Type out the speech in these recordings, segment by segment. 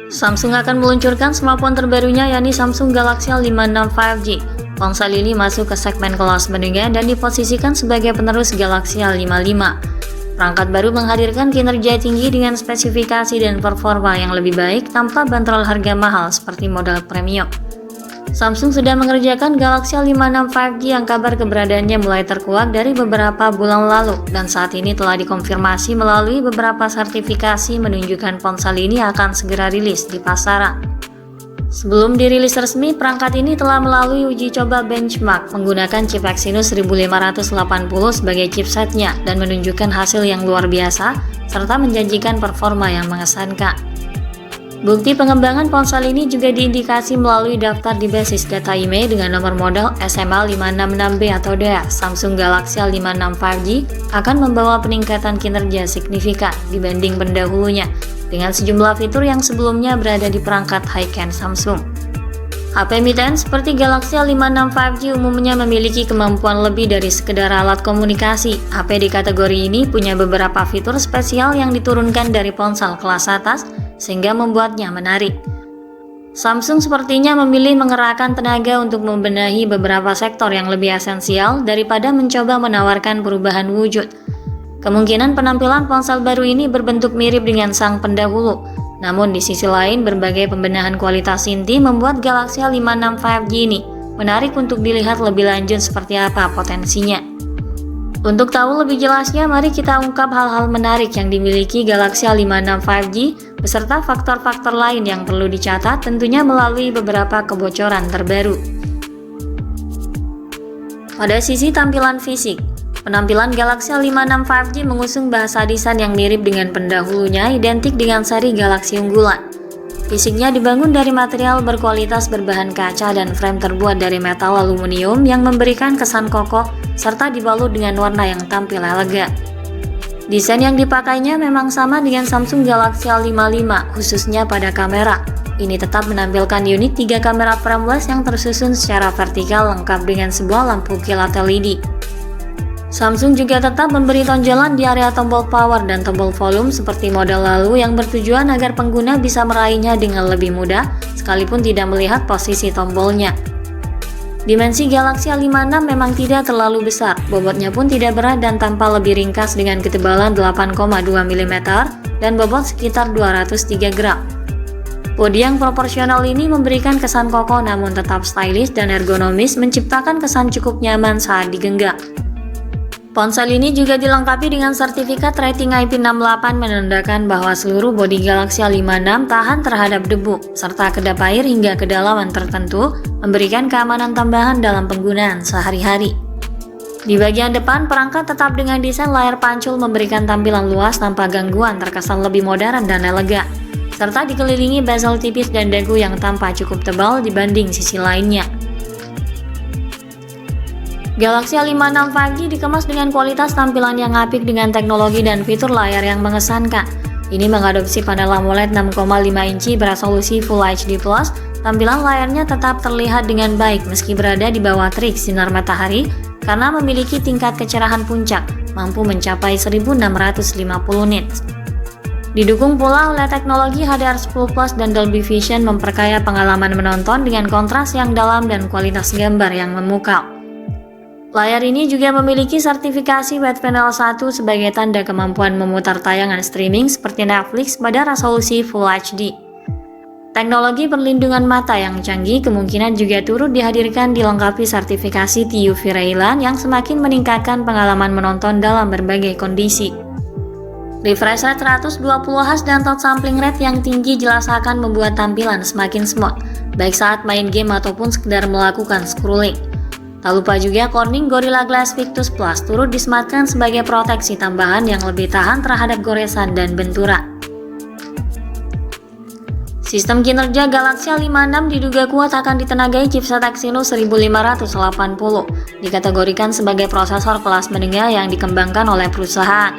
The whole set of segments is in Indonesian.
Samsung akan meluncurkan smartphone terbarunya yakni Samsung Galaxy A56 5G. Ponsel ini masuk ke segmen kelas menengah dan diposisikan sebagai penerus Galaxy A55. Perangkat baru menghadirkan kinerja tinggi dengan spesifikasi dan performa yang lebih baik tanpa banderol harga mahal seperti model premium. Samsung sudah mengerjakan Galaxy A56 5G yang kabar keberadaannya mulai terkuak dari beberapa bulan lalu dan saat ini telah dikonfirmasi melalui beberapa sertifikasi menunjukkan ponsel ini akan segera rilis di pasaran. Sebelum dirilis resmi, perangkat ini telah melalui uji coba benchmark menggunakan chip Exynos 1580 sebagai chipsetnya dan menunjukkan hasil yang luar biasa serta menjanjikan performa yang mengesankan. Bukti pengembangan ponsel ini juga diindikasi melalui daftar di basis data IMEI dengan nomor model SMA566B atau DA. Samsung Galaxy A56 5G akan membawa peningkatan kinerja signifikan dibanding pendahulunya dengan sejumlah fitur yang sebelumnya berada di perangkat high-end Samsung. HP mid-end seperti Galaxy A56 5G umumnya memiliki kemampuan lebih dari sekedar alat komunikasi. HP di kategori ini punya beberapa fitur spesial yang diturunkan dari ponsel kelas atas sehingga membuatnya menarik. Samsung sepertinya memilih mengerahkan tenaga untuk membenahi beberapa sektor yang lebih esensial daripada mencoba menawarkan perubahan wujud. Kemungkinan penampilan ponsel baru ini berbentuk mirip dengan sang pendahulu. Namun di sisi lain, berbagai pembenahan kualitas inti membuat Galaxy A56 5G ini menarik untuk dilihat lebih lanjut seperti apa potensinya. Untuk tahu lebih jelasnya, mari kita ungkap hal-hal menarik yang dimiliki Galaxy A56 5G beserta faktor-faktor lain yang perlu dicatat tentunya melalui beberapa kebocoran terbaru. Pada sisi tampilan fisik, penampilan Galaxy A56 5G mengusung bahasa desain yang mirip dengan pendahulunya, identik dengan seri Galaxy unggulan. Fisiknya dibangun dari material berkualitas berbahan kaca dan frame terbuat dari metal aluminium yang memberikan kesan kokoh serta dibalut dengan warna yang tampil elegan. Desain yang dipakainya memang sama dengan Samsung Galaxy A55, khususnya pada kamera. Ini tetap menampilkan unit 3 kamera frameless yang tersusun secara vertikal lengkap dengan sebuah lampu kilat LED. Samsung juga tetap memberi tonjolan di area tombol power dan tombol volume seperti model lalu yang bertujuan agar pengguna bisa meraihnya dengan lebih mudah sekalipun tidak melihat posisi tombolnya. Dimensi Galaxy A56 memang tidak terlalu besar, bobotnya pun tidak berat dan tampak lebih ringkas dengan ketebalan 8,2 mm dan bobot sekitar 203 gram. Bodi yang proporsional ini memberikan kesan kokoh namun tetap stylish dan ergonomis, menciptakan kesan cukup nyaman saat digenggam. Ponsel ini juga dilengkapi dengan sertifikat rating IP68 menandakan bahwa seluruh bodi Galaxy A56 tahan terhadap debu, serta kedap air hingga kedalaman tertentu, memberikan keamanan tambahan dalam penggunaan sehari-hari. Di bagian depan, perangkat tetap dengan desain layar pancul memberikan tampilan luas tanpa gangguan, terkesan lebih modern dan elegan, serta dikelilingi bezel tipis dan dagu yang tampak cukup tebal dibanding sisi lainnya. Galaxy A56 5G dikemas dengan kualitas tampilan yang apik dengan teknologi dan fitur layar yang mengesankan. Ini mengadopsi panel AMOLED 6,5 inci beresolusi Full HD+. Tampilan layarnya tetap terlihat dengan baik meski berada di bawah terik sinar matahari karena memiliki tingkat kecerahan puncak, mampu mencapai 1650 nits. Didukung pula oleh teknologi HDR10+ dan Dolby Vision memperkaya pengalaman menonton dengan kontras yang dalam dan kualitas gambar yang memukau. Layar ini juga memiliki sertifikasi Wide Panel 1 sebagai tanda kemampuan memutar tayangan streaming seperti Netflix pada resolusi Full HD. Teknologi perlindungan mata yang canggih kemungkinan juga turut dihadirkan dilengkapi sertifikasi TUV Raylan yang semakin meningkatkan pengalaman menonton dalam berbagai kondisi. Refresh rate 120Hz dan touch sampling rate yang tinggi jelas akan membuat tampilan semakin smooth, baik saat main game ataupun sekedar melakukan scrolling. Tak lupa juga Corning Gorilla Glass Victus Plus turut disematkan sebagai proteksi tambahan yang lebih tahan terhadap goresan dan benturan. Sistem kinerja Galaxy A56 diduga kuat akan ditenagai chipset Exynos 1580, dikategorikan sebagai prosesor kelas menengah yang dikembangkan oleh perusahaan.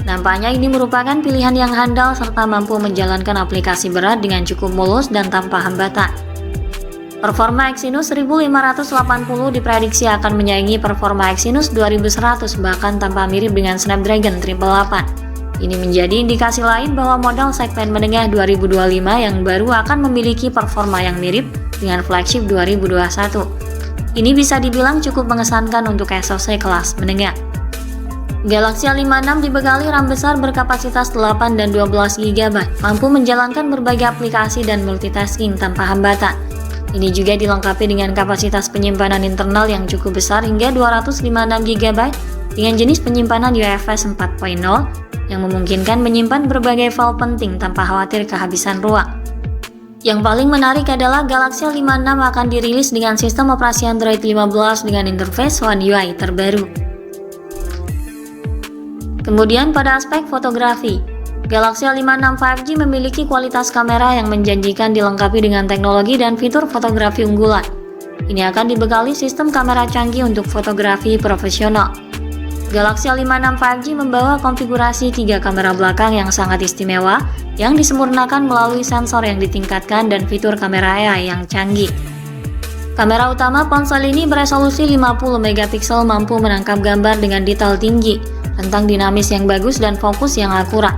Nampaknya ini merupakan pilihan yang handal serta mampu menjalankan aplikasi berat dengan cukup mulus dan tanpa hambatan. Performa Exynos 1580 diprediksi akan menyaingi performa Exynos 2100 bahkan tanpa mirip dengan Snapdragon 888. Ini menjadi indikasi lain bahwa model segmen menengah 2025 yang baru akan memiliki performa yang mirip dengan flagship 2021. Ini bisa dibilang cukup mengesankan untuk SoC kelas menengah. Galaxy A56 dibekali RAM besar berkapasitas 8 dan 12 GB, mampu menjalankan berbagai aplikasi dan multitasking tanpa hambatan. Ini juga dilengkapi dengan kapasitas penyimpanan internal yang cukup besar hingga 256 GB dengan jenis penyimpanan UFS 4.0 yang memungkinkan menyimpan berbagai file penting tanpa khawatir kehabisan ruang. Yang paling menarik adalah Galaxy A56 akan dirilis dengan sistem operasi Android 15 dengan interface One UI terbaru. Kemudian pada aspek fotografi, Galaxy A56 5G memiliki kualitas kamera yang menjanjikan dilengkapi dengan teknologi dan fitur fotografi unggulan. Ini akan dibekali sistem kamera canggih untuk fotografi profesional. Galaxy A56 5G membawa konfigurasi 3 kamera belakang yang sangat istimewa yang disempurnakan melalui sensor yang ditingkatkan dan fitur kamera AI yang canggih. Kamera utama ponsel ini beresolusi 50 megapiksel, mampu menangkap gambar dengan detail tinggi, rentang dinamis yang bagus dan fokus yang akurat.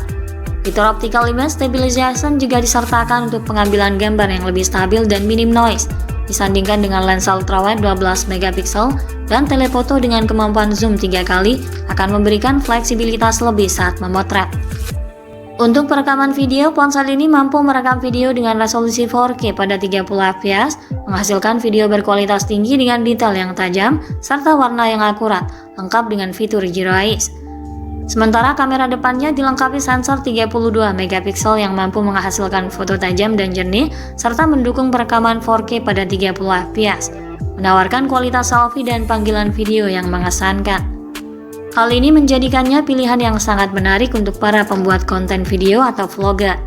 Fitur optical image stabilization juga disertakan untuk pengambilan gambar yang lebih stabil dan minim noise, disandingkan dengan lensa ultrawide 12 megapiksel dan telefoto dengan kemampuan zoom 3 kali akan memberikan fleksibilitas lebih saat memotret. Untuk perekaman video, ponsel ini mampu merekam video dengan resolusi 4K pada 30 fps, menghasilkan video berkualitas tinggi dengan detail yang tajam serta warna yang akurat, lengkap dengan fitur Zero Eyes. Sementara kamera depannya dilengkapi sensor 32 megapiksel yang mampu menghasilkan foto tajam dan jernih serta mendukung perekaman 4K pada 30 fps, menawarkan kualitas selfie dan panggilan video yang mengesankan. Hal ini menjadikannya pilihan yang sangat menarik untuk para pembuat konten video atau vlogger.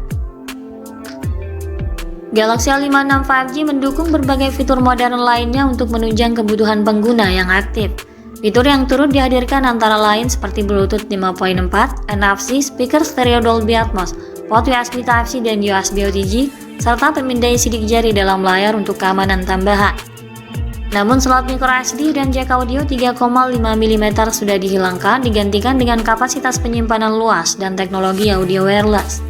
Galaxy A56 5G mendukung berbagai fitur modern lainnya untuk menunjang kebutuhan pengguna yang aktif. Fitur yang turut dihadirkan antara lain seperti Bluetooth 5.4, NFC, speaker stereo Dolby Atmos, port USB Type-C dan USB OTG, serta pemindai sidik jari dalam layar untuk keamanan tambahan. Namun slot microSD dan jack audio 3,5 mm sudah dihilangkan, digantikan dengan kapasitas penyimpanan luas dan teknologi audio wireless.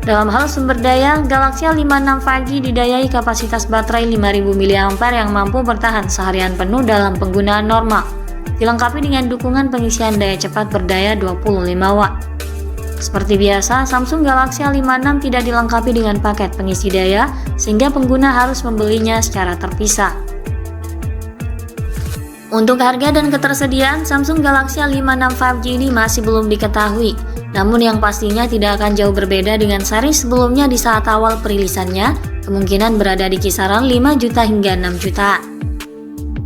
Dalam hal sumber daya, Galaxy A56 5G didayai kapasitas baterai 5000 mAh yang mampu bertahan seharian penuh dalam penggunaan normal, dilengkapi dengan dukungan pengisian daya cepat berdaya 25 watt. Seperti biasa, Samsung Galaxy A56 tidak dilengkapi dengan paket pengisi daya, sehingga pengguna harus membelinya secara terpisah. Untuk harga dan ketersediaan, Samsung Galaxy A56 5G ini masih belum diketahui, namun yang pastinya tidak akan jauh berbeda dengan seri sebelumnya di saat awal perilisannya, kemungkinan berada di kisaran 5 juta hingga 6 jutaan.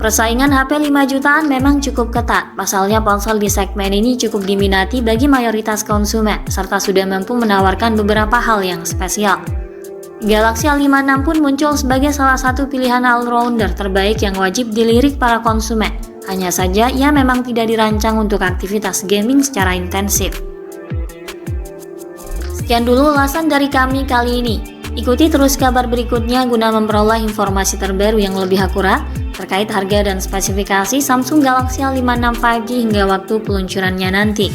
Persaingan HP 5 jutaan memang cukup ketat, pasalnya ponsel di segmen ini cukup diminati bagi mayoritas konsumen, serta sudah mampu menawarkan beberapa hal yang spesial. Galaxy A56 pun muncul sebagai salah satu pilihan all-rounder terbaik yang wajib dilirik para konsumen. Hanya saja, ia memang tidak dirancang untuk aktivitas gaming secara intensif. Sekian dulu ulasan dari kami kali ini. Ikuti terus kabar berikutnya guna memperoleh informasi terbaru yang lebih akurat terkait harga dan spesifikasi Samsung Galaxy A56 5G hingga waktu peluncurannya nanti.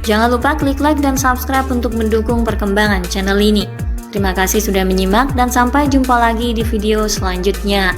Jangan lupa klik like dan subscribe untuk mendukung perkembangan channel ini. Terima kasih sudah menyimak dan sampai jumpa lagi di video selanjutnya.